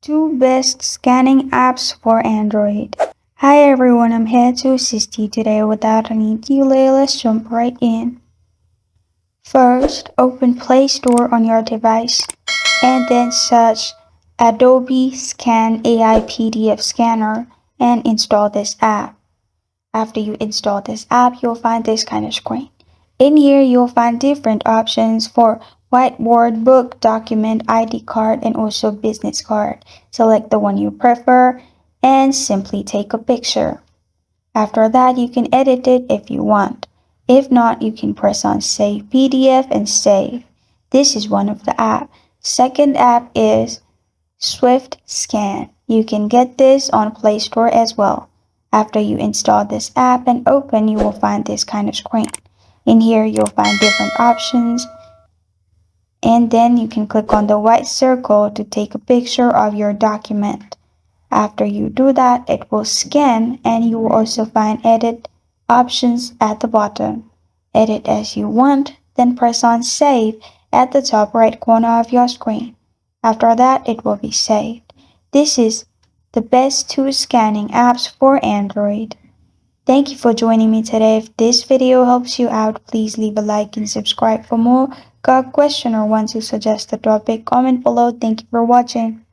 Two best scanning apps for Android. Hi everyone, I'm here to assist you today. Without any delay, let's jump right in. First, open Play Store on your device and then search Adobe Scan AI PDF Scanner and install this app. After you install this app, you'll find this kind of screen. In here, you'll find different options for whiteboard, book, document, ID card, and also business card. Select the one you prefer and simply take a picture. After that, you can edit it if you want. If not, you can press on Save PDF and save. This is one of the apps. Second app is Swift Scan. You can get this on Play Store as well. After you install this app and open, you will find this kind of screen. In here, you'll find different options, and then you can click on the white circle to take a picture of your document. After you do that, it will scan, and you will also find edit options at the bottom. Edit as you want, then press on Save at the top right corner of your screen. After that, it will be saved. This is the best two scanning apps for Android. Thank you for joining me today. If this video helps you out, please leave a like and subscribe for more. Got a question or want to suggest a topic? Comment below. Thank you for watching.